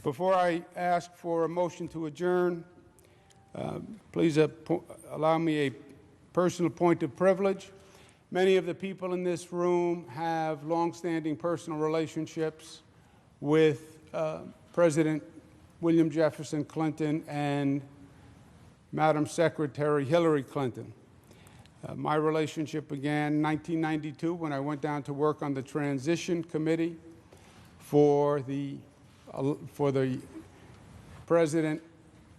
Before I ask for a motion to adjourn, please allow me a personal point of privilege. Many of the people in this room have long-standing personal relationships with President William Jefferson Clinton and Madam Secretary Hillary Clinton. My relationship began in 1992 when I went down to work on the transition committee for the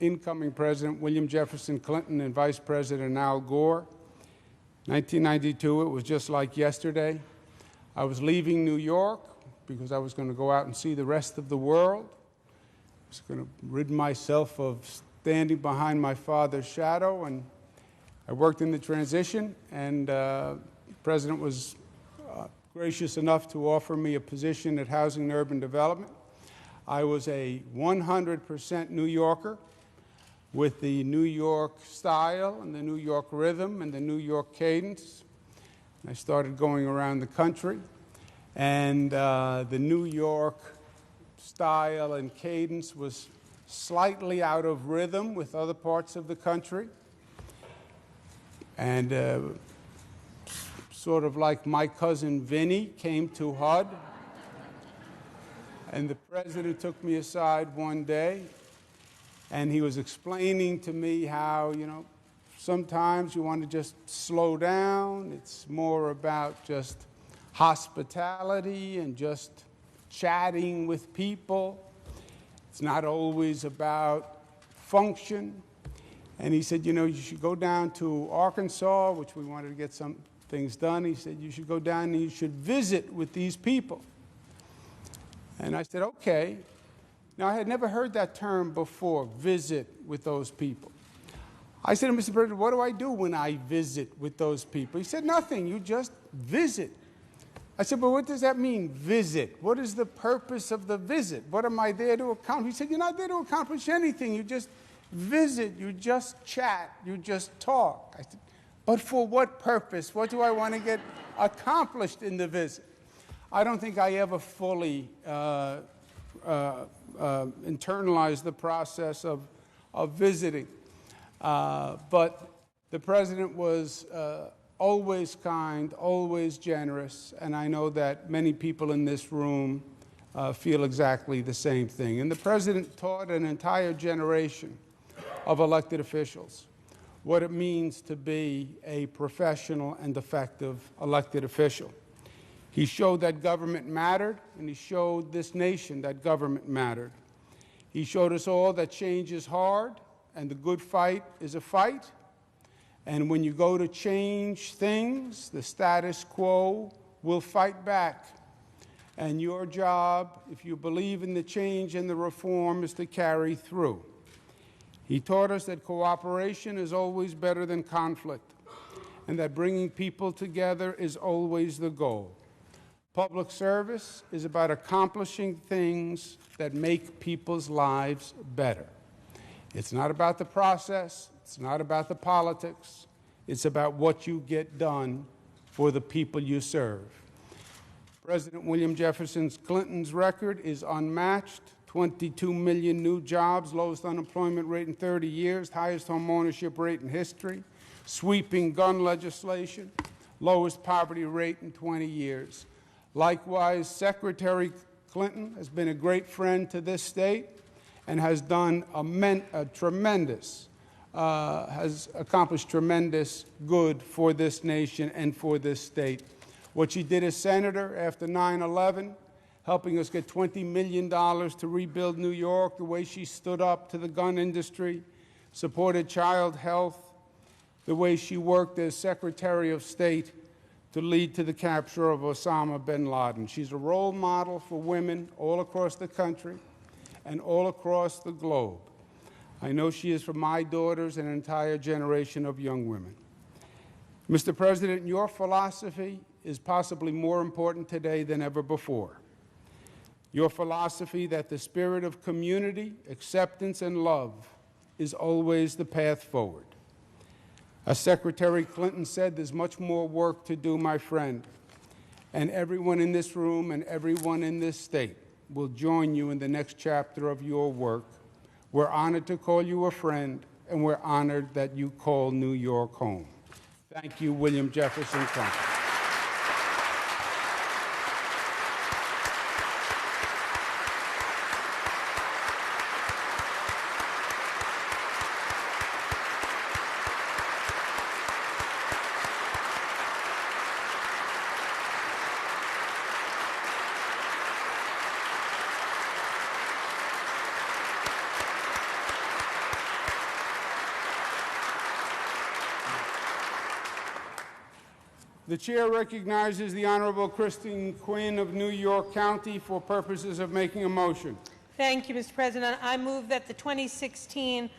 incoming President William Jefferson Clinton and Vice President Al Gore. 1992, it was just like yesterday. I was leaving New York because I was going to go out and see the rest of the world. I was going to rid myself of standing behind my father's shadow, and I worked in the transition, and the President was gracious enough to offer me a position at Housing and Urban Development. I was a 100% New Yorker with the New York style and the New York rhythm and the New York cadence. I started going around the country, and the New York style and cadence was slightly out of rhythm with other parts of the country. And sort of like my cousin Vinny came to HUD, and the President took me aside one day, and he was explaining to me how, sometimes you want to just slow down. It's more about just hospitality and just chatting with people. It's not always about function. And he said, you should go down to Arkansas, which we wanted to get some things done. He said, you should go down and you should visit with these people. And I said, okay. Now, I had never heard that term before, visit with those people. I said to Mr. President, what do I do when I visit with those people? He said, nothing, you just visit. I said, but what does that mean, visit? What is the purpose of the visit? What am I there to accomplish? He said, you're not there to accomplish anything. You just visit, you just chat, you just talk. I said, but for what purpose? What do I want to get accomplished in the visit? I don't think I ever fully internalized the process of visiting. But the President was always kind, always generous, and I know that many people in this room feel exactly the same thing. And the President taught an entire generation of elected officials what it means to be a professional and effective elected official. He showed that government mattered, and he showed this nation that government mattered. He showed us all that change is hard, and the good fight is a fight. And when you go to change things, the status quo will fight back. And your job, if you believe in the change and the reform, is to carry through. He taught us that cooperation is always better than conflict, and that bringing people together is always the goal. Public service is about accomplishing things that make people's lives better. It's not about the process. It's not about the politics. It's about what you get done for the people you serve. President William Jefferson Clinton's record is unmatched. 22 million new jobs, lowest unemployment rate in 30 years, highest home ownership rate in history, sweeping gun legislation, lowest poverty rate in 20 years. Likewise, Secretary Clinton has been a great friend to this state and has done has accomplished tremendous good for this nation and for this state. What she did as senator after 9/11, helping us get $20 million to rebuild New York, the way she stood up to the gun industry, supported child health, the way she worked as Secretary of State to lead to the capture of Osama bin Laden. She's a role model for women all across the country and all across the globe. I know she is for my daughters and an entire generation of young women. Mr. President, your philosophy is possibly more important today than ever before. Your philosophy that the spirit of community, acceptance, and love is always the path forward. As Secretary Clinton said, there's much more work to do, my friend. And everyone in this room and everyone in this state will join you in the next chapter of your work. We're honored to call you a friend, and we're honored that you call New York home. Thank you, William Jefferson Trump. The chair recognizes the Honorable Christine Quinn of New York County for purposes of making a motion. Thank you, Mr. President. I move that the 2016